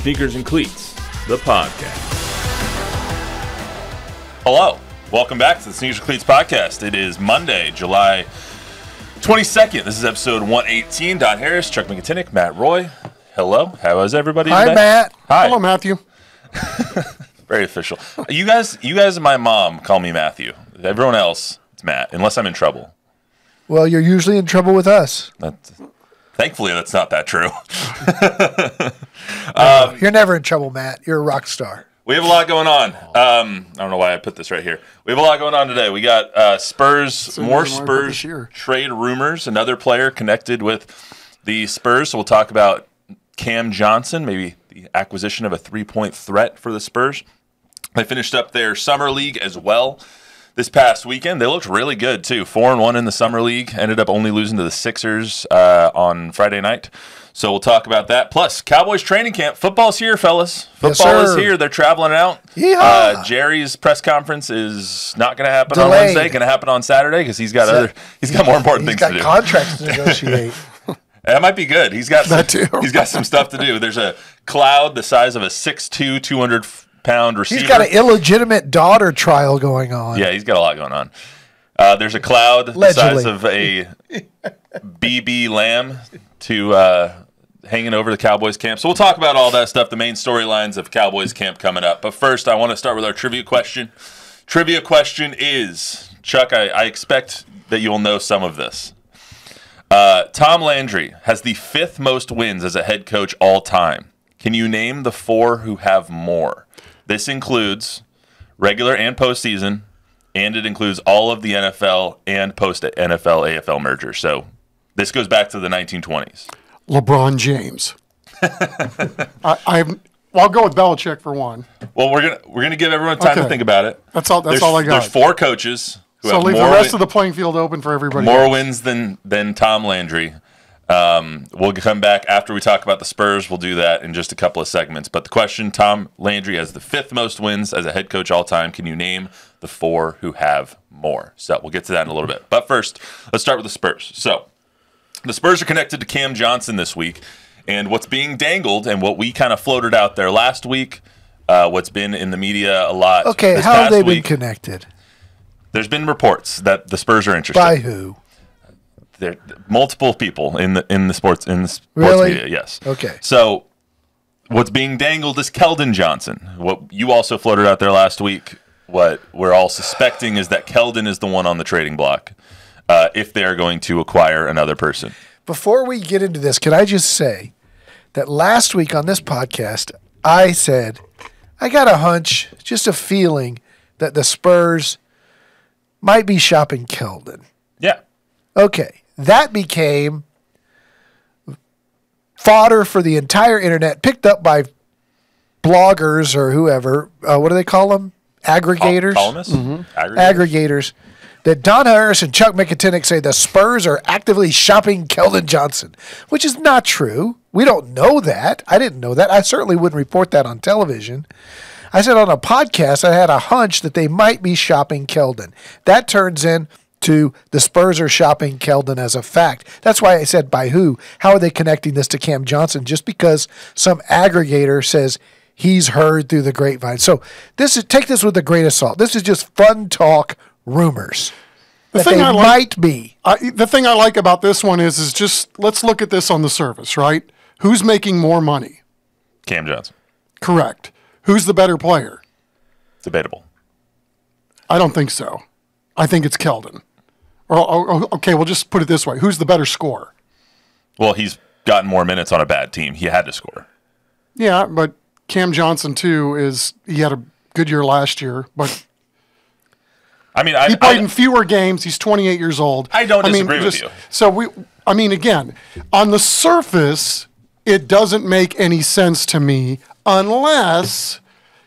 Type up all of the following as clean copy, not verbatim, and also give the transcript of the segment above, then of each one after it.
Sneakers and Cleats, the podcast. Hello. Welcome back to the Sneakers and Cleats podcast. It is Monday, July 22nd. This is episode 118. Don Harris, Chuck Miketinac, Matt Roy. Hello. How is everybody today? Hi, Matt. Hi. Hello, Matthew. Very official. You guys and my mom call me Matthew. Everyone else, it's Matt, unless I'm in trouble. Well, you're usually in trouble with us. Thankfully, that's not that true. You're never in trouble, Matt. You're a rock star. We have a lot going on. I don't know why I put this right here. We have a lot going on today. We got Spurs, more Spurs trade rumors. Another player connected with the Spurs. So we'll talk about Cam Johnson, maybe the acquisition of a three-point threat for the Spurs. They finished up their summer league as well this past weekend. They looked really good, too. 4-1 in the summer league. Ended up only losing to the Sixers on Friday night. So we'll talk about that. Plus, Cowboys training camp. Football's here, fellas. Football is here. They're traveling out. Jerry's press conference is not going to happen on Wednesday. Going to happen on Saturday because he's got more important things to do. He's got contracts to negotiate. That might be good. He's got that too. He's got some stuff to do. There's a cloud the size of a 6'2", 200-pound receiver. He's got an illegitimate daughter trial going on. Yeah, he's got a lot going on. There's a cloud the size of a BB lamb hanging over the Cowboys camp. So we'll talk about all that stuff, the main storylines of Cowboys camp coming up. But first, I want to start with our trivia question. Trivia question is, Chuck, I expect that you'll know some of this. Tom Landry has the 5th most wins as a head coach all time. Can you name the 4 who have more? This includes regular and postseason, and it includes all of the NFL and post-NFL AFL mergers. So this goes back to the 1920s. LeBron James. I'll go with Belichick for one. Well, we're gonna give everyone time to think about it. That's all I got. There's 4 coaches who so have leave more the rest of the playing field open for everybody. More wins than Tom Landry. We'll come back after we talk about the Spurs. We'll do that in just a couple of segments. But the question: Tom Landry has the 5th most wins as a head coach all time. Can you name the 4 who have more? So we'll get to that in a little bit. But first, let's start with the Spurs. So the Spurs are connected to Cam Johnson this week. And what's being dangled and what we kind of floated out there last week, what's been in the media a lot. Okay, how have they been connected? There's been reports that the Spurs are interested. By who? There multiple people in the sports really? media, yes. Okay. So what's being dangled is Keldon Johnson. What you also floated out there last week, what we're all suspecting is that Keldon is the one on the trading block if they're going to acquire another person. Before we get into this, can I just say that last week on this podcast, I said, I got a hunch, just a feeling that the Spurs might be shopping Keldon. Yeah. Okay. That became fodder for the entire internet, picked up by bloggers or whoever. What do they call them? Aggregators? Columnists? Mm-hmm. Aggregators. That Don Harris and Chuck Miketinac say the Spurs are actively shopping Keldon Johnson, which is not true. We don't know that. I didn't know that. I certainly wouldn't report that on television. I said on a podcast I had a hunch that they might be shopping Keldon. That turns into the Spurs are shopping Keldon as a fact. That's why I said by who. How are they connecting this to Cam Johnson? Just because some aggregator says he's heard through the grapevine. So take this with a grain of salt. This is just fun talk. Rumors. The thing I like about this one is just let's look at this on the surface, right? Who's making more money? Cam Johnson. Correct. Who's the better player? Debatable. I don't think so. I think it's Keldon. Okay, we'll just put it this way. Who's the better scorer? Well, he's gotten more minutes on a bad team. He had to score. Yeah, but Cam Johnson, too, he had a good year last year, but he played in fewer games. He's 28 years old. I don't disagree with you. So, again, on the surface, it doesn't make any sense to me unless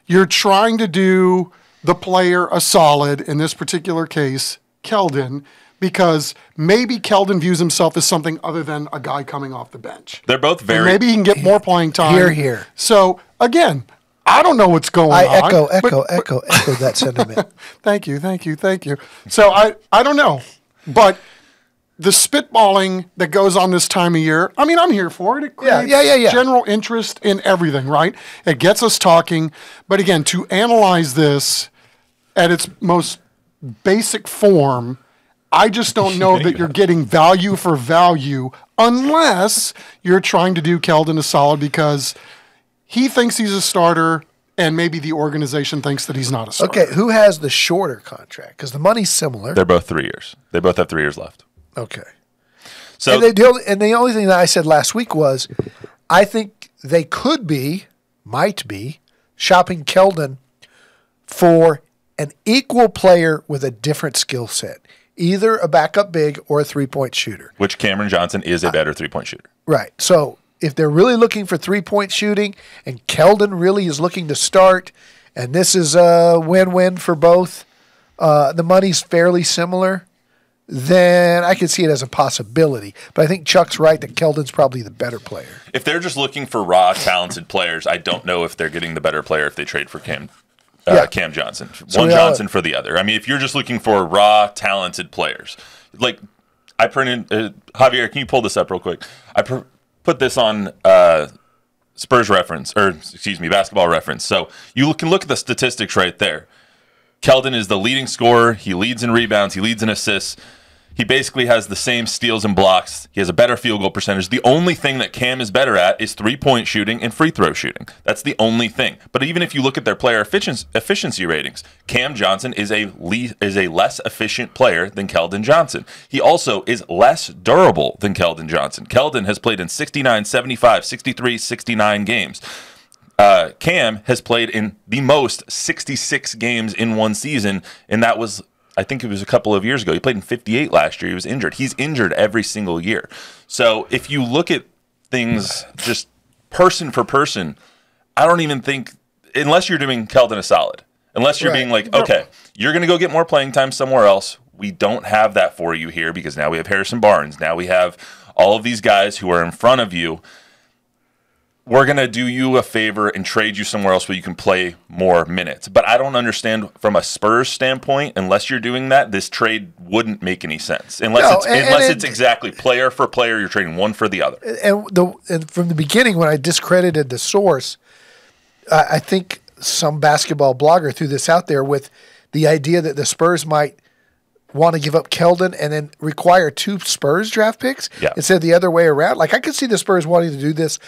you're trying to do the player a solid, in this particular case, Keldon, because maybe Keldon views himself as something other than a guy coming off the bench. They're both very... And maybe he can get more playing time. Here. So, again... I don't know what's going on. I echo that sentiment. Thank you. So I don't know. But the spitballing that goes on this time of year, I mean, I'm here for it. It creates general interest in everything, right? It gets us talking. But again, to analyze this at its most basic form, I just don't know that you're getting value for value unless you're trying to do Keldon a solid because he thinks he's a starter and maybe the organization thinks that he's not a starter. Okay, who has the shorter contract? Because the money's similar. They're both 3 years. They both have 3 years left. Okay. So and the only thing that I said last week was I think they might be, shopping Keldon for an equal player with a different skill set, either a backup big or a three-point shooter. Which Cameron Johnson is a better three-point shooter. Right. So if they're really looking for three-point shooting and Keldon really is looking to start, and this is a win-win for both, the money's fairly similar, then I can see it as a possibility. But I think Chuck's right that Keldon's probably the better player. If they're just looking for raw, talented players, I don't know if they're getting the better player if they trade for Cam Johnson. One Johnson for the other. I mean, if you're just looking for raw, talented players, like I printed, Javier, can you pull this up real quick? I put this on Spurs reference, Basketball Reference. So you can look at the statistics right there. Keldon is the leading scorer. He leads in rebounds. He leads in assists. He basically has the same steals and blocks. He has a better field goal percentage. The only thing that Cam is better at is three-point shooting and free throw shooting. That's the only thing. But even if you look at their player efficiency ratings, Cam Johnson is a less efficient player than Keldon Johnson. He also is less durable than Keldon Johnson. Keldon has played in 69, 75, 63, 69 games. Cam has played in the most 66 games in one season, and that was, I think it was a couple of years ago. He played in 58 last year. He was injured. He's injured every single year. So if you look at things just person for person, I don't even think, unless you're doing Keldon a solid, unless you're being like, okay, you're going to go get more playing time somewhere else. We don't have that for you here because now we have Harrison Barnes. Now we have all of these guys who are in front of you. We're going to do you a favor and trade you somewhere else where you can play more minutes. But I don't understand from a Spurs standpoint, unless you're doing that, this trade wouldn't make any sense. Unless it's exactly player for player, you're trading one for the other. And from the beginning, when I discredited the source, I think some basketball blogger threw this out there with the idea that the Spurs might want to give up Keldon and then require 2 Spurs draft picks instead of the other way around. Like I could see the Spurs wanting to do this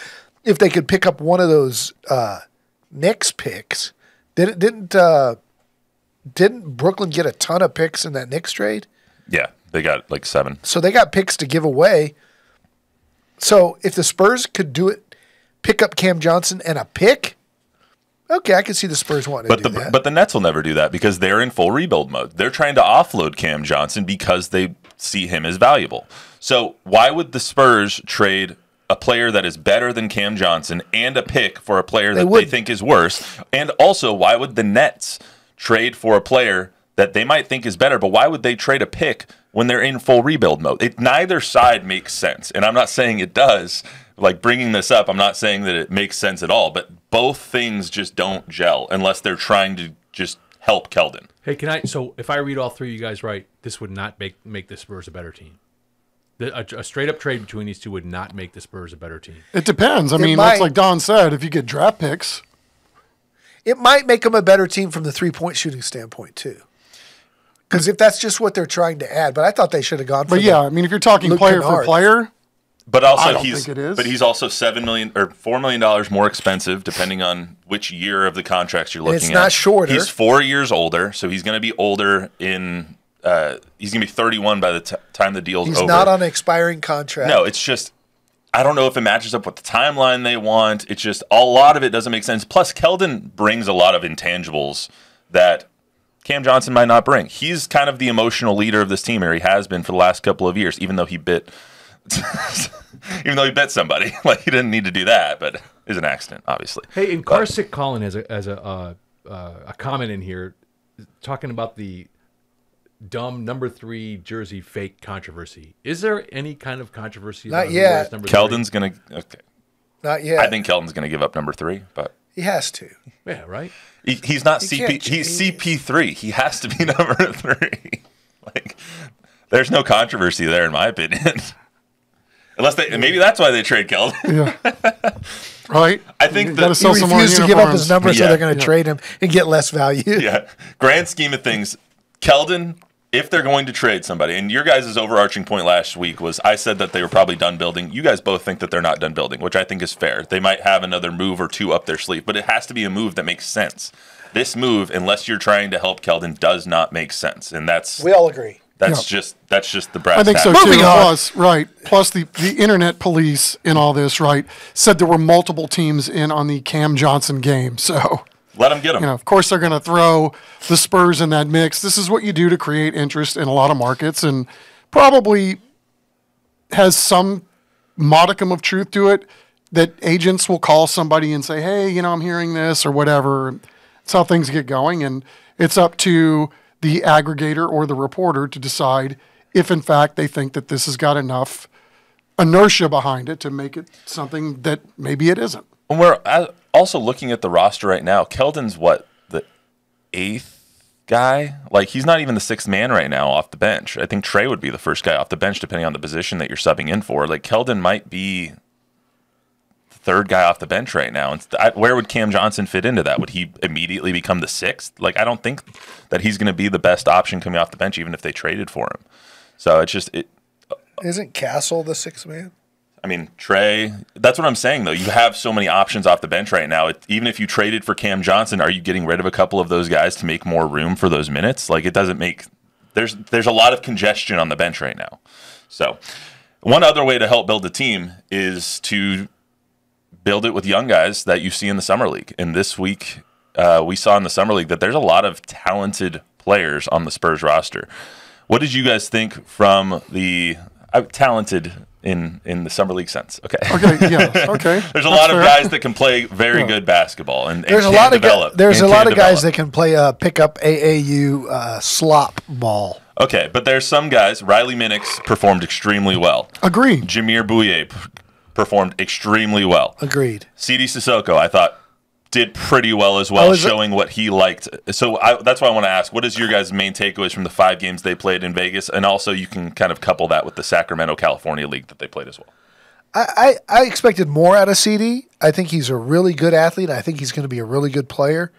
if they could pick up one of those Knicks picks. Didn't Brooklyn get a ton of picks in that Knicks trade? Yeah, they got like 7. So they got picks to give away. So if the Spurs could do it, pick up Cam Johnson and a pick, okay, I can see the Spurs wanting to do that. But the Nets will never do that because they're in full rebuild mode. They're trying to offload Cam Johnson because they see him as valuable. So why would the Spurs trade a player that is better than Cam Johnson and a pick for a player that they think is worse? And also, why would the Nets trade for a player that they might think is better, but why would they trade a pick when they're in full rebuild mode? Neither side makes sense, and I'm not saying it does. Like bringing this up, I'm not saying that it makes sense at all, but both things just don't gel unless they're trying to just help Keldon. Hey, so if I read all three of you guys right, this would not make the Spurs a better team. A straight-up trade between these two would not make the Spurs a better team. It depends. I mean, that's like Don said, if you get draft picks. It might make them a better team from the three-point shooting standpoint, too. Because if that's just what they're trying to add, but I thought they should have gone for I mean, if you're talking player for player, but also I don't think it is. But he's also $7 million or $4 million more expensive, depending on which year of the contracts you're looking at. It's not shorter. He's 4 years older, so he's going to be older in. He's going to be 31 by the time the deal's over. He's not on an expiring contract. No, it's just I don't know if it matches up with the timeline they want. It's just a lot of it doesn't make sense. Plus, Keldon brings a lot of intangibles that Cam Johnson might not bring. He's kind of the emotional leader of this team, or he has been for the last couple of years, even though he bit somebody. Like, he didn't need to do that, but it was an accident, obviously. Hey, and Carsick Colin has a comment in here talking about the dumb number 3 jersey fake controversy. Is there any kind of controversy? Not yet. Keldon's going to... Okay. Not yet. I think Keldon's going to give up number 3, but... He has to. Yeah, right? He's not CP. He's CP3. He has to be number 3. Like, There's no controversy there, in my opinion. Unless maybe that's why they trade Keldon. Yeah. Right? I think he refused to give up his number, so they're going to trade him and get less value. Yeah. Grand scheme of things, Keldon, if they're going to trade somebody, and your guys' overarching point last week was I said that they were probably done building. You guys both think that they're not done building, which I think is fair. They might have another move or two up their sleeve, but it has to be a move that makes sense. This move, unless you're trying to help Keldon, does not make sense. And we all agree. That's just the brass I think tacks. so too. Plus the internet police in all this, right, said there were multiple teams in on the Cam Johnson game. So let them get him. Of course they're going to throw the Spurs in that mix. This is what you do to create interest in a lot of markets, and probably has some modicum of truth to it that agents will call somebody and say, hey, I'm hearing this or whatever. That's how things get going, and it's up to the aggregator or the reporter to decide if, in fact, they think that this has got enough inertia behind it to make it something that maybe it isn't. And we're also looking at the roster right now. Keldon's the 8th guy? Like, he's not even the 6th man right now off the bench. I think Trey would be the first guy off the bench, depending on the position that you're subbing in for. Like, Keldon might be third guy off the bench right now. And where would Cam Johnson fit into that? Would he immediately become the 6th? Like, I don't think that he's going to be the best option coming off the bench, even if they traded for him. So it's just Isn't Castle the 6th man? I mean, Trey. That's what I'm saying, though. You have so many options off the bench right now. Even if you traded for Cam Johnson, are you getting rid of a couple of those guys to make more room for those minutes? Like, it doesn't make. There's a lot of congestion on the bench right now. So, one other way to help build a team is to build it with young guys that you see in the summer league. And this week, we saw in the summer league that there's a lot of talented players on the Spurs roster. What did you guys think from the talented in the summer league sense? Okay. Yeah. Okay. There's a lot of guys that can play very good basketball and there's a lot of guys that can play pick up AAU slop ball. Okay, but there's some guys. Riley Minix performed extremely well. Agreed. Jameer Bouye performed extremely well. Agreed. CD Sissoko, I thought, did pretty well as well, showing what he liked. So that's why I want to ask, what is your guys' main takeaways from the 5 games they played in Vegas? And also you can kind of couple that with the Sacramento, California League that they played as well. I expected more out of CD. I think he's a really good athlete. I think he's going to be a really good player.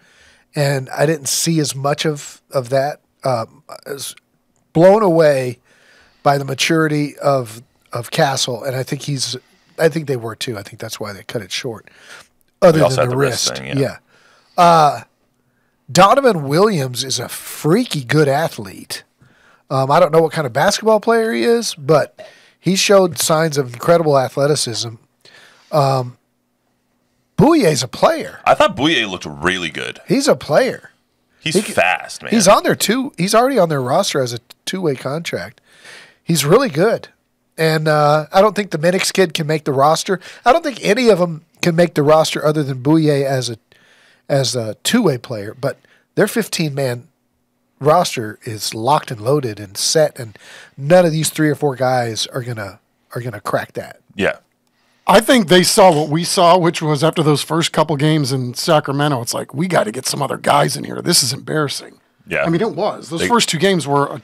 And I didn't see as much of that. I was blown away by the maturity of Castle. And I think they were too. I think that's why they cut it short. Other than the wrist thing, yeah. Donovan Williams is a freaky good athlete. I don't know what kind of basketball player he is, but he showed signs of incredible athleticism. Bouye's a player. I thought Bouye looked really good. He's a player. He's fast, man. He's on there too. He's already on their roster as a 2-way contract. He's really good. And I don't think the Minix kid can make the roster. I don't think any of them can make the roster other than Bouye as a 2-way player. But their 15-man roster is locked and loaded and set, and none of these 3 or 4 guys are gonna crack that. Yeah. I think they saw what we saw, which was after those first couple games in Sacramento, it's like, we got to get some other guys in here. This is embarrassing. Yeah. I mean, it was. Those first 2 games were,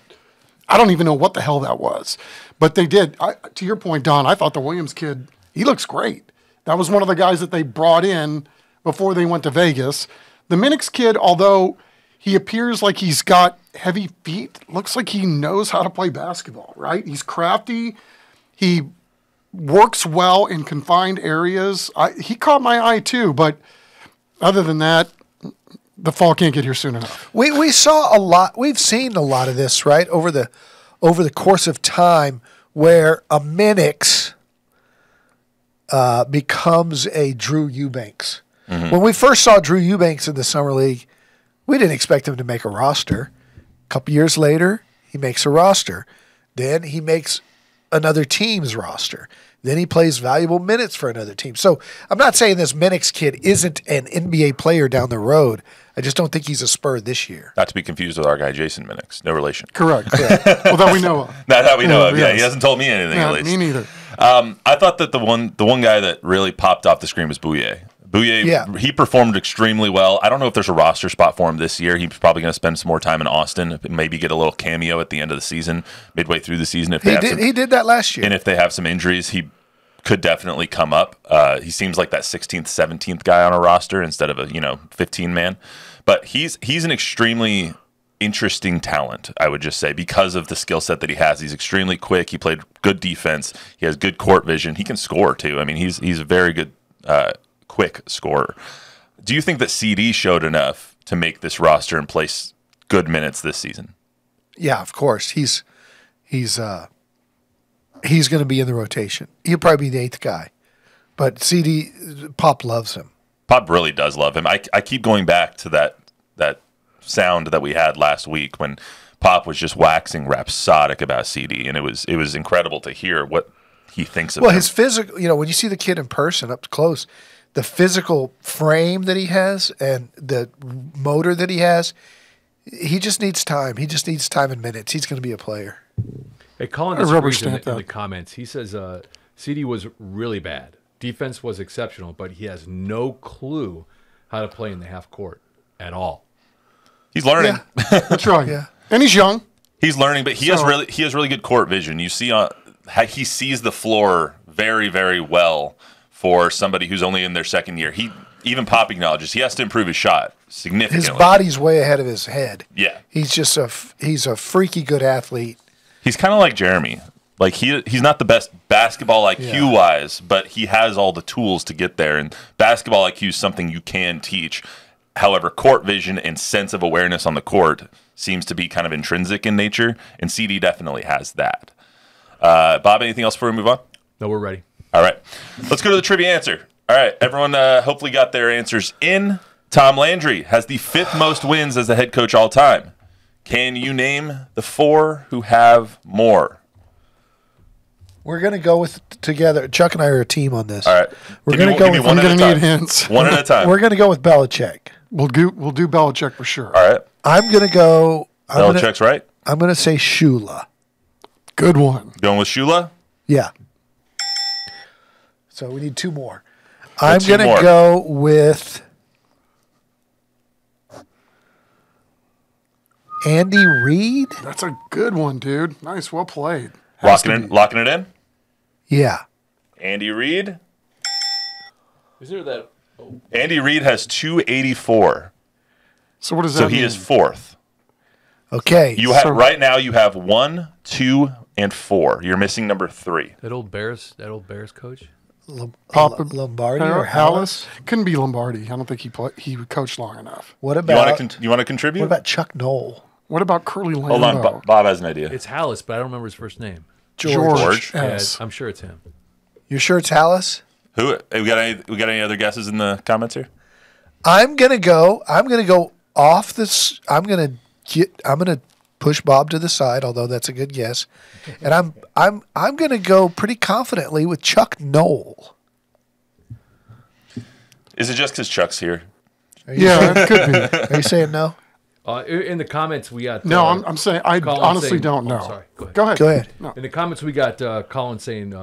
I don't even know what the hell that was. But they did. To your point, Don, I thought the Williams kid, he looks great. That was one of the guys that they brought in before they went to Vegas. The Minix kid, although he appears like he's got heavy feet, looks like he knows how to play basketball, right? He's crafty. He works well in confined areas. He caught my eye too, but other than that, the fall can't get here soon enough. We saw a lot. We've seen a lot of this, right, over the course of time, where a Minix becomes a Drew Eubanks. Mm-hmm. When we first saw Drew Eubanks in the summer league, we didn't expect him to make a roster. A couple years later, he makes a roster. Then he makes another team's roster. Then he plays valuable minutes for another team. So I'm not saying this Minix kid isn't an NBA player down the road. I just don't think he's a Spur this year. Not to be confused with our guy Jason Minix. No relation. Correct. Well, that we know of. Not that we know of. Yes. Yeah, he hasn't told me anything at least. Me neither. I thought that the one guy that really popped off the screen was Bouye. Bouye, he performed extremely well. I don't know if there's a roster spot for him this year. He's probably going to spend some more time in Austin, maybe get a little cameo at the end of the season, midway through the season. If he did that last year. And if they have some injuries, he could definitely come up. He seems like that 16th, 17th guy on a roster instead of a 15-man. But he's an extremely interesting talent, I would just say, because of the skill set that he has. He's extremely quick. He played good defense. He has good court vision. He can score too. I mean, he's a very good quick scorer. Do you think that CD showed enough to make this roster and place good minutes this season? Yeah, of course. He's going to be in the rotation. He'll probably be the 8th guy. But CD, Pop loves him. Pop really does love him. I keep going back to that sound that we had last week when Pop was just waxing rhapsodic about CD, and it was incredible to hear what he thinks of him. Well, his physical, when you see the kid in person up close, the physical frame that he has and the motor that he has, he just needs time. He just needs time and minutes. He's going to be a player. Hey, Colin disagrees in the comments. He says CD was really bad. Defense was exceptional, but he has no clue how to play in the half court at all. He's learning. Yeah, that's right. Yeah. And he's young. He's learning, but he has really good court vision. You see he sees the floor very, very well for somebody who's only in their second year. Even Pop acknowledges he has to improve his shot significantly. His body's way ahead of his head. Yeah. He's just he's a freaky good athlete. He's kind of like Jeremy. Like he's not the best basketball IQ wise, but he has all the tools to get there. And basketball IQ is something you can teach. However, court vision and sense of awareness on the court seems to be kind of intrinsic in nature, and CD definitely has that. Bob, anything else before we move on? No, we're ready. All right. Let's go to the trivia answer. All right. Everyone hopefully got their answers in. Tom Landry has the 5th most wins as the head coach all time. Can you name the 4 who have more? We're going to go with together. Chuck and I are a team on this. All right. We're going to go with I'm going to need hints. One at a time. We're going to go with Belichick. We'll do Belichick for sure. All right. I'm going to go. Belichick's right. I'm going to say Shula. Good one. Going with Shula? Yeah. So we need 2 more. I'm going to go with Andy Reid. That's a good one, dude. Nice. Well played. Locking it in? Yeah. Andy Reid? Is there that? Oh. Andy Reid has 284. So what does that mean? So he is 4th. Okay. Right now you have 1, 2, and 4. You're missing number 3. That old Bears coach? Lombardi or Hallis? Couldn't be Lombardi. I don't think he coached long enough. What about you want to contribute? What about Chuck Knoll? What about Curly Lambeau? Hold on, Bob has an idea. It's Hallis, but I don't remember his first name. George. Yeah, S. I'm sure it's him. You're sure it's Hallis? Who? We got any other guesses in the comments here? I'm gonna go off this. I'm gonna push Bob to the side, although that's a good guess. And I'm gonna go pretty confidently with Chuck Knoll. Is it just because Chuck's here? Yeah, it could be. Are you saying no? In the comments, we got... No, I'm saying I honestly don't know. Sorry, Go ahead. Go ahead. No. In the comments, we got Colin saying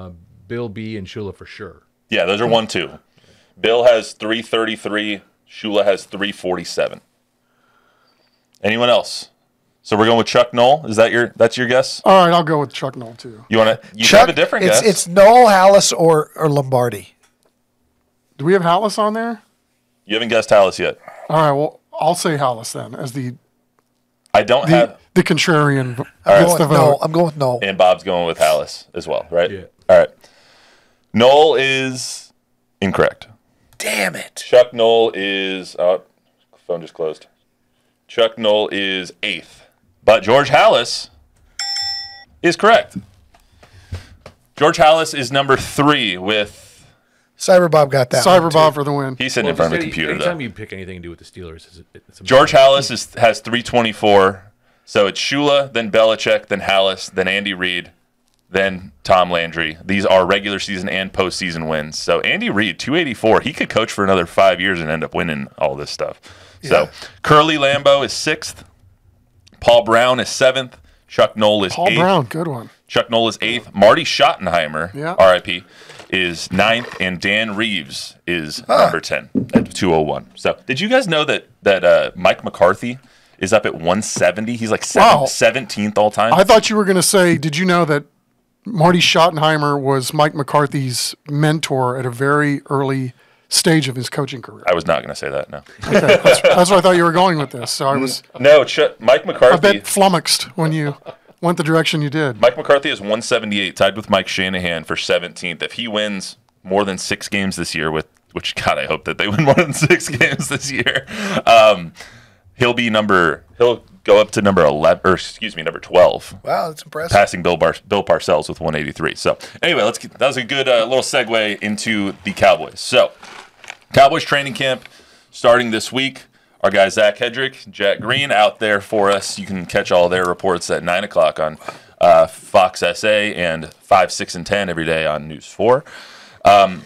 Bill B. and Shula for sure. Yeah, those are 1, 2. Bill has 333. Shula has 347. Anyone else? So we're going with Chuck Knoll. That's your guess? All right, I'll go with Chuck Knoll too. You have a different guess? It's Knoll, Hallis, or Lombardi. Do we have Hallis on there? You haven't guessed Hallis yet. All right, well, I'll say Hallis then as the contrarian. I'm going with Knoll. And Bob's going with Hallis as well, right? Yeah. All right. Knoll is incorrect. Damn it. Chuck Knoll is... Oh, phone just closed. Chuck Knoll is 8th. But George Hallis is correct. George Hallis is number 3 with... Cyber Bob got that. Cyber Bob for the win. He's sitting in front of the computer, anytime though. you pick anything to do with the Steelers, it's George Hallis has 324. So it's Shula, then Belichick, then Hallis, then Andy Reid, then Tom Landry. These are regular season and postseason wins. So Andy Reid, 284. He could coach for another 5 years and end up winning all this stuff. Yeah. So Curly Lambeau is 6th. Paul Brown is 7th. Chuck Knoll is 8th. Paul Brown, good one. Chuck Knoll is 8th. Marty Schottenheimer, Yeah. RIP, is 9th, and Dan Reeves is number 10 at 201. So, did you guys know that Mike McCarthy is up at 170? He's like 17th all time. I thought you were going to say, did you know that Marty Schottenheimer was Mike McCarthy's mentor at a very early stage of his coaching career? I was not going to say that, no. Okay, that's where I thought you were going with this. So I was Mike McCarthy. a bit flummoxed when you went the direction you did. Mike McCarthy is 178, tied with Mike Shanahan for 17th. If he wins more than 6 games this year, which God, I hope that they win more than 6 games this year, he'll go up to number 12. Wow, that's impressive. Passing Bill Parcells with 183. So anyway, that was a good little segue into the Cowboys. So Cowboys training camp starting this week. Our guy Zach Hedrick, Jack Green out there for us. You can catch all their reports at 9 o'clock on Fox SA and 5, 6, and 10 every day on News 4. And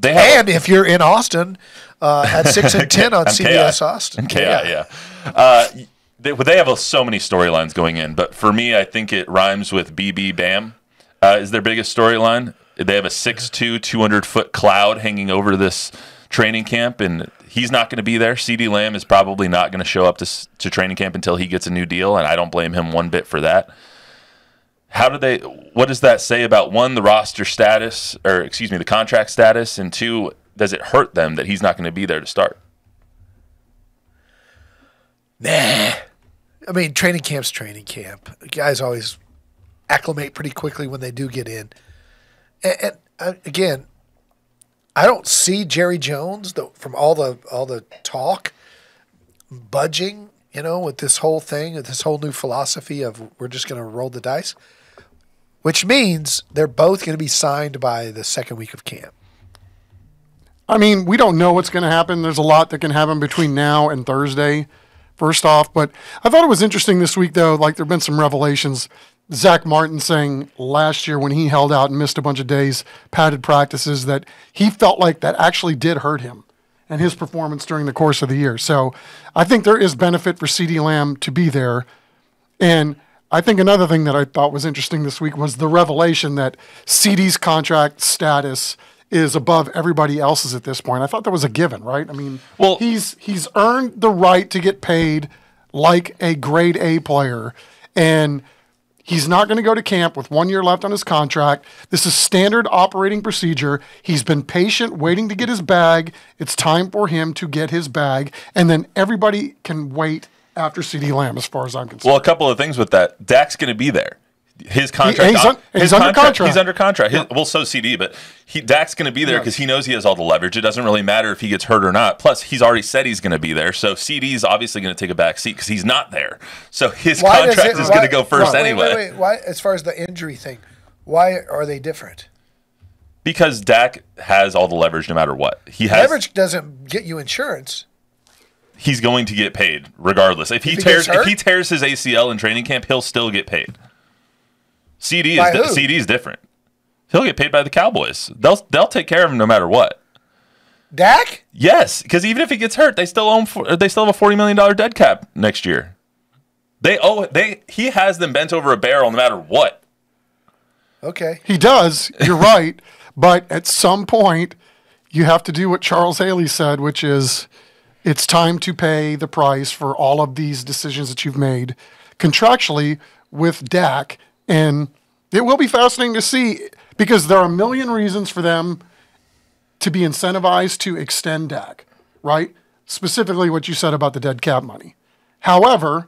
if you're in Austin, at 6 and 10 on CBS Austin. And KI, yeah. They have so many storylines going in, but for me, I think it rhymes with BB Bam is their biggest storyline. They have a 6'2", 200-foot cloud hanging over this training camp, and he's not going to be there. CeeDee Lamb is probably not going to show up to training camp until he gets a new deal, and I don't blame him one bit for that. What does that say about, one, the roster status, the contract status, and 2, does it hurt them that he's not going to be there to start? Nah. I mean, training camp's training camp. Guys always acclimate pretty quickly when they do get in. And again, I don't see Jerry Jones, from all the talk, budging, with this whole thing, with this whole new philosophy of we're just going to roll the dice, which means they're both going to be signed by the second week of camp. I mean, we don't know what's going to happen. There's a lot that can happen between now and Thursday, first off. But I thought it was interesting this week, though, like there have been some revelations. Zach Martin saying last year when he held out and missed a bunch of days, padded practices, that he felt like that actually did hurt him and his performance during the course of the year. So I think there is benefit for CeeDee Lamb to be there. And I think another thing that I thought was interesting this week was the revelation that CeeDee's contract status is above everybody else's at this point. I thought that was a given, right? I mean, he's earned the right to get paid like a grade A player, and he's not going to go to camp with 1 year left on his contract. This is standard operating procedure. He's been patient, waiting to get his bag. It's time for him to get his bag, and then everybody can wait after CeeDee Lamb, as far as I'm concerned. Well, a couple of things with that. Dak's going to be there. His contract. He's under contract. He's under contract. So CD, but Dak's going to be there because he knows he has all the leverage. It doesn't really matter if he gets hurt or not. Plus, he's already said he's going to be there. So CD's obviously going to take a back seat because he's not there. So his contract is going to go first anyway. Wait. Why? As far as the injury thing, why are they different? Because Dak has all the leverage no matter what. Leverage doesn't get you insurance. He's going to get paid regardless. If he tears his ACL in training camp, he'll still get paid. CD is different. He'll get paid by the Cowboys. They'll take care of him no matter what. Dak? Yes, because even if he gets hurt, they still have a $40 million dead cap next year. He has them bent over a barrel no matter what. Okay. He does. You're right. But at some point, you have to do what Charles Haley said, which is it's time to pay the price for all of these decisions that you've made contractually with Dak. And it will be fascinating to see because there are a million reasons for them to be incentivized to extend Dak, right? Specifically what you said about the dead cap money. However,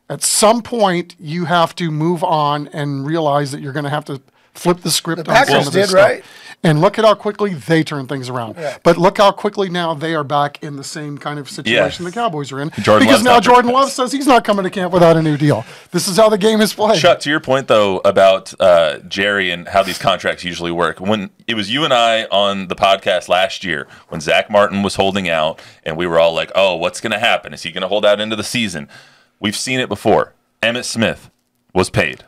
at some point, you have to move on and realize that you're going to have to flip the script on some of this stuff. Right? And look at how quickly they turn things around. Yeah. But look how quickly now they are back in the same kind of situation the Cowboys are in. Because now Jordan Love says he's not coming to camp without a new deal. This is how the game is played. Chuck, to your point, though, about Jerry and how these contracts usually work. When it was you and I on the podcast last year, when Zach Martin was holding out, and we were all like, oh, what's going to happen? Is he going to hold out into the season? We've seen it before. Emmitt Smith was paid.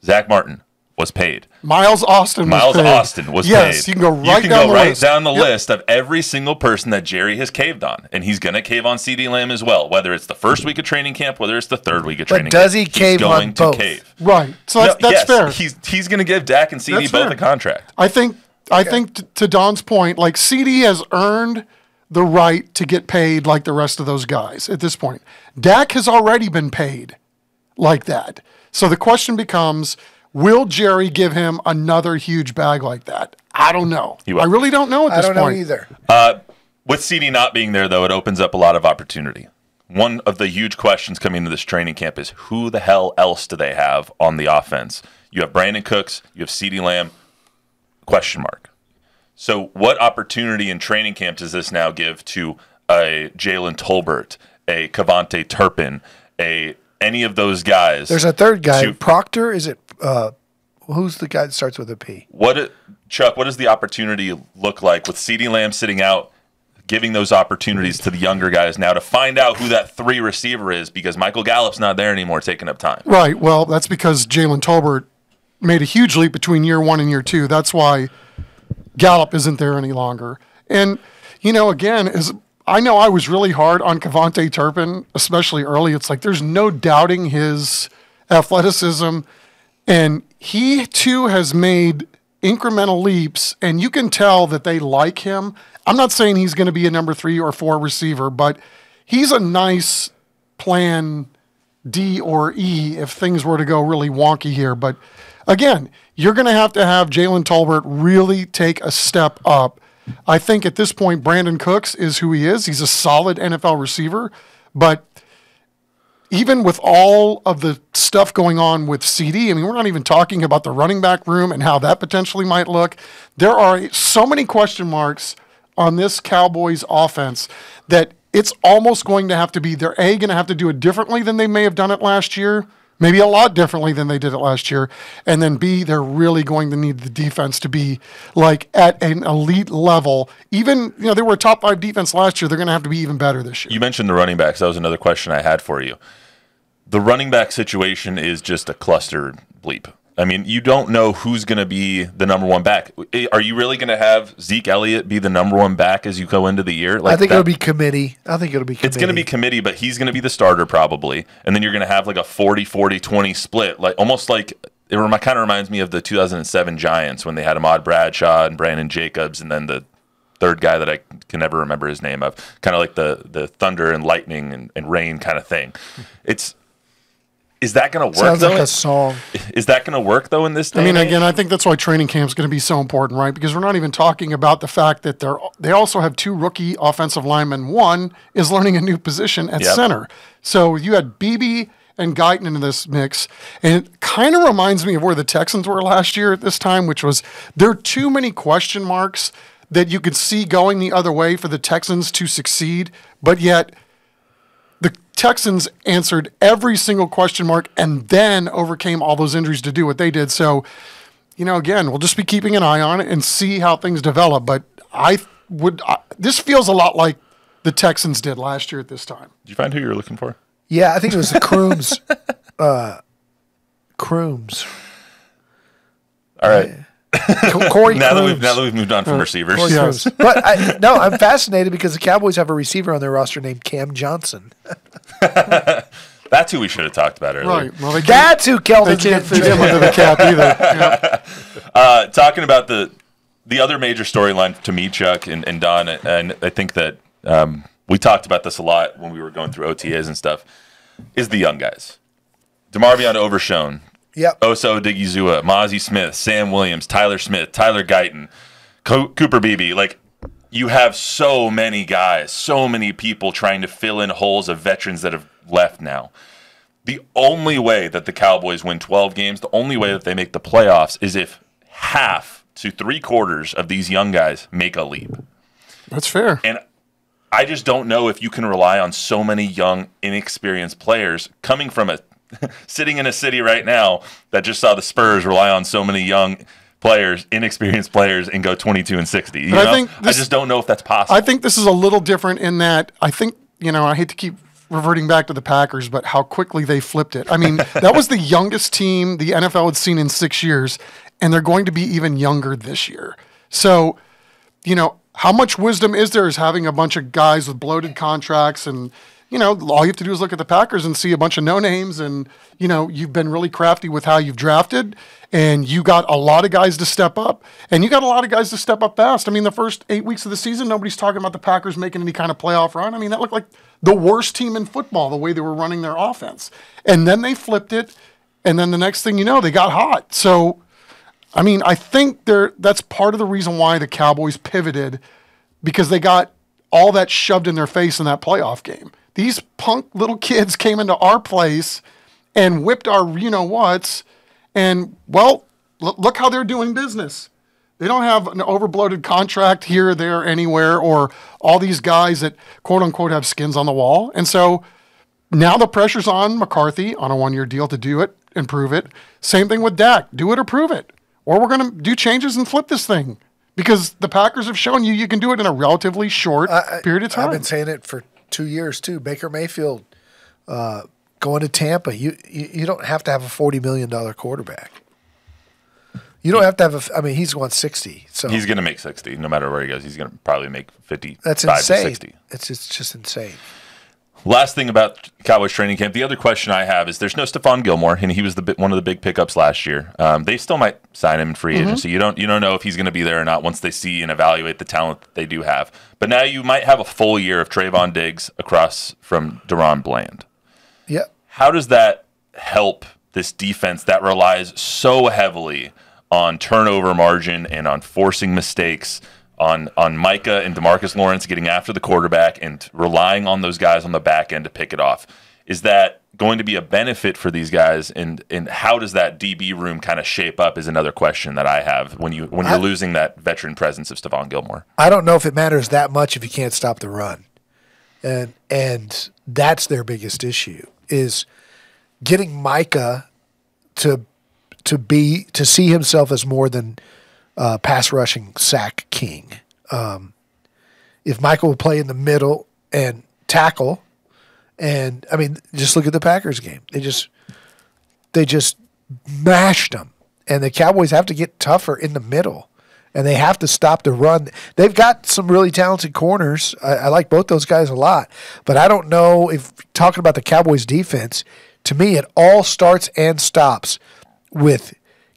Zach Martin was paid. Miles Austin was paid. Yes, you can go right down the list of every single person that Jerry has caved on. And he's going to cave on CeeDee Lamb as well, whether it's the first week of training camp, whether it's the third week of training camp. But does he cave on both? Right. So that's fair. He's going to give Dak and CeeDee both a contract. I think I think to Don's point, like CD has earned the right to get paid like the rest of those guys at this point. Dak has already been paid like that. So the question becomes, will Jerry give him another huge bag like that? I don't know. I really don't know at this point. I don't know either. With CD not being there, though, it opens up a lot of opportunity. One of the huge questions coming into this training camp is who the hell else do they have on the offense? You have Brandon Cooks, you have CD Lamb, question mark. So what opportunity in training camp does this now give to a Jalen Tolbert, a Cavante Turpin, any of those guys? There's a third guy, Proctor. Is it who's the guy that starts with a P? Chuck, what does the opportunity look like with CD Lamb sitting out, giving those opportunities to the younger guys now to find out who that 3 receiver is, because Michael Gallup's not there anymore taking up time? Right. Well, that's because Jalen Tolbert made a huge leap between year 1 and year 2. That's why Gallup isn't there any longer. And, again, I know I was really hard on Cavante Turpin, especially early. It's like there's no doubting his athleticism. And he, too, has made incremental leaps, and you can tell that they like him. I'm not saying he's going to be a number 3 or 4 receiver, but he's a nice plan D or E if things were to go really wonky here. But, again, you're going to have Jalen Tolbert really take a step up. I think at this point, Brandon Cooks is who he is. He's a solid NFL receiver, but even with all of the stuff going on with CD, we're not even talking about the running back room and how that potentially might look. There are so many question marks on this Cowboys offense that it's almost going to have to be, they're going to have to do it differently than they may have done it last year, maybe a lot differently than they did it last year, and then B, they're really going to need the defense to be like at an elite level. Even, they were a top 5 defense last year. They're going to have to be even better this year. You mentioned the running backs. That was another question I had for you. The running back situation is just a cluster bleep. You don't know who's going to be the number 1 back. Are you really going to have Zeke Elliott be the number 1 back as you go into the year? I think it'll be committee. It's going to be committee, but he's going to be the starter probably. And then you're going to have like a 40-40-20 split, almost like it kind of reminds me of the 2007 Giants when they had Ahmad Bradshaw and Brandon Jacobs, and then the third guy that I can never remember his name of, kind of like the thunder and lightning and rain kind of thing. Is that going to work? Sounds like a song. Is that going to work though in this day? Again, I think that's why training camp is going to be so important, right? Because we're not even talking about the fact that they also have 2 rookie offensive linemen. One is learning a new position at center. So you had Beebe and Guyton in this mix, and it kind of reminds me of where the Texans were last year at this time, which was there are too many question marks that you could see going the other way for the Texans to succeed, but yet the Texans answered every single question mark and then overcame all those injuries to do what they did. So, again, we'll just be keeping an eye on it and see how things develop. But this feels a lot like the Texans did last year at this time. Did you find who you were looking for? Yeah, I think it was the Crooms. Crooms. All right. Corey now Crooms. that we've moved on from receivers. Yes. But I'm fascinated because the Cowboys have a receiver on their roster named Cam Johnson. That's who we should have talked about earlier. Right. Well, that's who Keldon can't fit him under the cap either. Yep. Talking about the other major storyline to me, Chuck and Don, and I think that we talked about this a lot when we were going through OTAs and stuff, is the young guys. DeMarvion Overshown. Yep. Oso Odigizua, Mozzie Smith, Sam Williams, Tyler Smith, Tyler Guyton, Cooper Beebe. You have so many guys, so many people trying to fill in holes of veterans that have left now. The only way that the Cowboys win 12 games, the only way that they make the playoffs is if half to 3/4 of these young guys make a leap. That's fair. And I just don't know if you can rely on so many young, inexperienced players coming from sitting in a city right now that just saw the Spurs rely on so many young players, inexperienced players, and go 22-60. I just don't know if that's possible. I think this is a little different in that I think, I hate to keep reverting back to the Packers, but how quickly they flipped it. That was the youngest team the NFL had seen in 6 years, and they're going to be even younger this year. So, how much wisdom is there is having a bunch of guys with bloated contracts and all you have to do is look at the Packers and see a bunch of no-names, and, you've been really crafty with how you've drafted, and you got a lot of guys to step up, and you got a lot of guys to step up fast. I mean, the first 8 weeks of the season, nobody's talking about the Packers making any kind of playoff run. I mean, that looked like the worst team in football, the way they were running their offense. And then they flipped it, and then the next thing you know, they got hot. So, I mean, I think that's part of the reason why the Cowboys pivoted, because they got all that shoved in their face in that playoff game. These punk little kids came into our place and whipped our you-know-whats, and, well, look how they're doing business. They don't have an overbloated contract here, there, anywhere, or all these guys that, quote-unquote, have skins on the wall. And so now the pressure's on McCarthy on a one-year deal to do it and prove it. Same thing with Dak. Do it or prove it. Or we're going to do changes and flip this thing. Because the Packers have shown you can do it in a relatively short period of time. I've been saying it for 2 years, too. Baker Mayfield going to Tampa, you don't have to have a $40 million quarterback. You don't have to have he's won 60. So he's going to make 60 no matter where he goes. He's going to probably make 55 That's insane. to 60. It's just insane. Last thing about Cowboys training camp, the other question I have is there's no Stephon Gilmore, and he was one of the big pickups last year. They still might sign him in free agency. You don't know if he's going to be there or not once they see and evaluate the talent that they do have. But now you might have a full year of Trayvon Diggs across from Deron Bland. Yep. How does that help this defense that relies so heavily on turnover margin and on forcing mistakes, on Micah and DeMarcus Lawrence getting after the quarterback and relying on those guys on the back end to pick it off? Is that going to be a benefit for these guys? And how does that DB room kind of shape up is another question that I have when you're losing that veteran presence of Stephon Gilmore. I don't know if it matters that much if you can't stop the run. And that's their biggest issue, is getting Micah to see himself as more than pass rushing sack king. If Michael will play in the middle and tackle, and just look at the Packers game. They just mashed them, and the Cowboys have to get tougher in the middle, and they have to stop the run. They've got some really talented corners. I like both those guys a lot, but I don't know if talking about the Cowboys defense. To me, it all starts and stops with,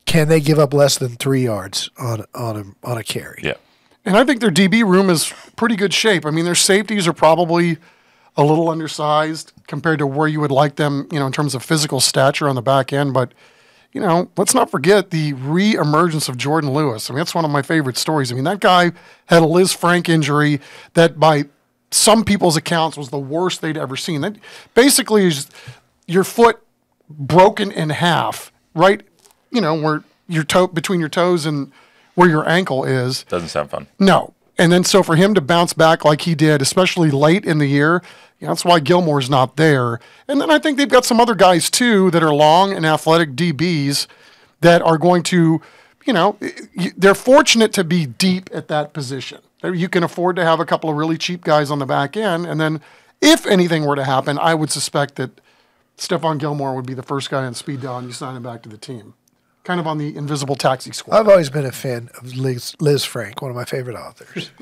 can they give up less than 3 yards on a carry? Yeah. And I think their DB room is pretty good shape. I mean, their safeties are probably a little undersized compared to where you would like them, in terms of physical stature on the back end. But, let's not forget the re-emergence of Jordan Lewis. That's one of my favorite stories. That guy had a Liz Frank injury that by some people's accounts was the worst they'd ever seen. That basically is your foot broken in half, right? Where your toe between your toes and where your ankle is. Doesn't sound fun. No. And then so for him to bounce back like he did, especially late in the year, that's why Gilmore's not there. And then I think they've got some other guys too that are long and athletic DBs that are going to, they're fortunate to be deep at that position. You can afford to have a couple of really cheap guys on the back end. And then if anything were to happen, I would suspect that Stephon Gilmore would be the first guy on speed dial and you sign him back to the team. Kind of on the invisible taxi squad. I've always been a fan of Liz Frank, one of my favorite authors.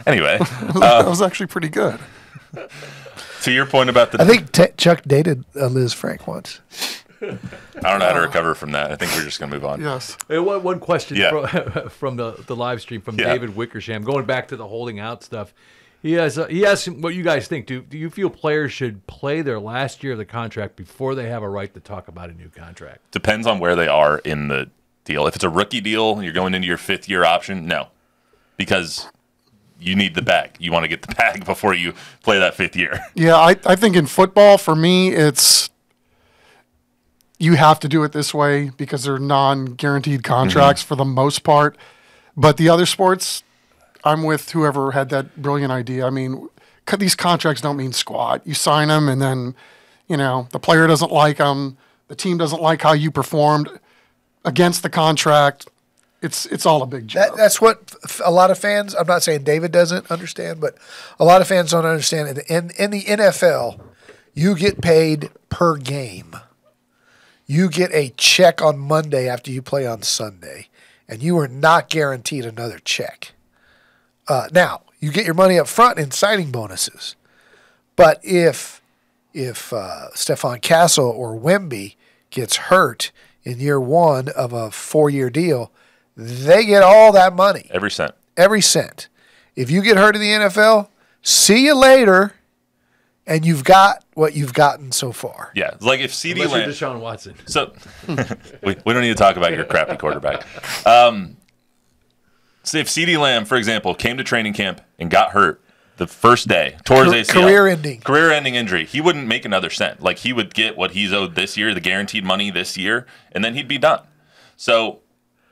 Anyway. That was actually pretty good. To your point about the... I think Chuck dated Liz Frank once. I don't know how to recover from that. I think we're just going to move on. Yes. Hey, one question from the live stream from David Wickersham. Going back to the holding out stuff. He asked what you guys think. Do you feel players should play their last year of the contract before they have a right to talk about a new contract? Depends on where they are in the deal. If it's a rookie deal, you're going into your 5th year option, no. Because you need the bag. You want to get the bag before you play that 5th year. Yeah, I think in football, for me, it's you have to do it this way because they're non-guaranteed contracts for the most part. But the other sports, I'm with whoever had that brilliant idea. These contracts don't mean squat. You sign them, and then, the player doesn't like them. The team doesn't like how you performed against the contract. It's all a big joke. That's what a lot of fans, I'm not saying David doesn't understand, but a lot of fans don't understand. In the NFL, you get paid per game. You get a check on Monday after you play on Sunday, and you are not guaranteed another check. Now, You get your money up front in signing bonuses. But if Stephon Castle or Wemby gets hurt in year one of a 4-year deal, they get all that money. Every cent. Every cent. If you get hurt in the NFL, see you later, and you've got what you've gotten so far. Yeah, like if CeeDee Lamb, Deshaun Watson. So we don't need to talk about your crappy quarterback. So if CeeDee Lamb, for example, came to training camp and got hurt the first day, tore his ACL, career-ending injury, he wouldn't make another cent. Like he would get what he's owed this year, the guaranteed money this year, and then he'd be done. So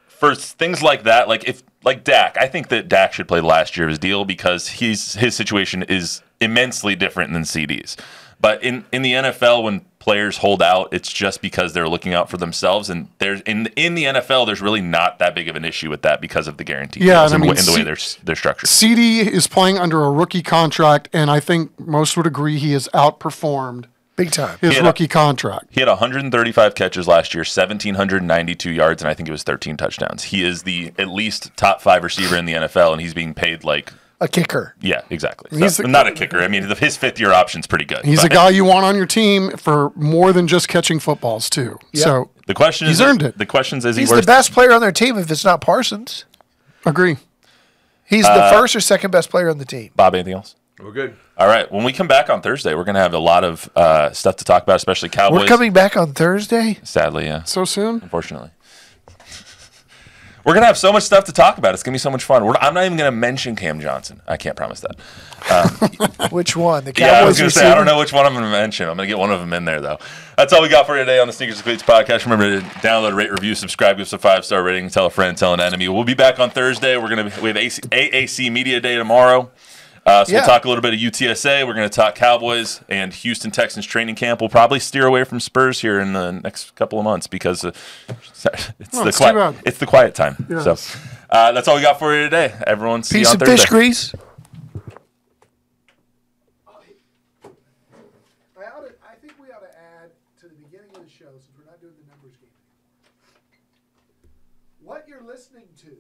for things like that, like Dak, I think that Dak should play the last year of his deal because his situation is immensely different than CD's. But in the NFL, when players hold out, it's just because they're looking out for themselves. And there's in the NFL, there's really not that big of an issue with that because of the guarantee deals and the way they're structured. CD is playing under a rookie contract, and I think most would agree he has outperformed big time his rookie contract. He had 135 catches last year, 1,792 yards, and I think it was 13 touchdowns. He is the at least top 5 receiver in the NFL, and he's being paid like a kicker. Yeah, exactly. Not a kicker. I mean, his 5th-year option's pretty good. He's a guy you want on your team for more than just catching footballs, too. Yep. So the question he's earned it. The question is, he's the best player on their team if it's not Parsons. Agree. He's the first or second best player on the team. Bob, anything else? We're good. All right. When we come back on Thursday, we're going to have a lot of stuff to talk about, especially Cowboys. We're coming back on Thursday? Sadly, yeah. So soon? Unfortunately. We're going to have so much stuff to talk about. It's going to be so much fun. I'm not even going to mention Cam Johnson. I can't promise that. Which one? The Cowboys I was going to say, I don't know which one I'm going to mention. I'm going to get one of them in there, though. That's all we got for today on the Sneakers and Cleats podcast. Remember to download, rate, review, subscribe, give us a 5-star rating, tell a friend, tell an enemy. We'll be back on Thursday. We have AAC Media Day tomorrow. We'll talk a little bit of UTSA. We're going to talk Cowboys and Houston Texans training camp. We'll probably steer away from Spurs here in the next couple of months because it's the quiet time. Yes. So that's all we got for you today. Everyone, see you on Thursday. Piece of fish grease. I think we ought to add to the beginning of the show, since we're not doing the numbers game, what you're listening to.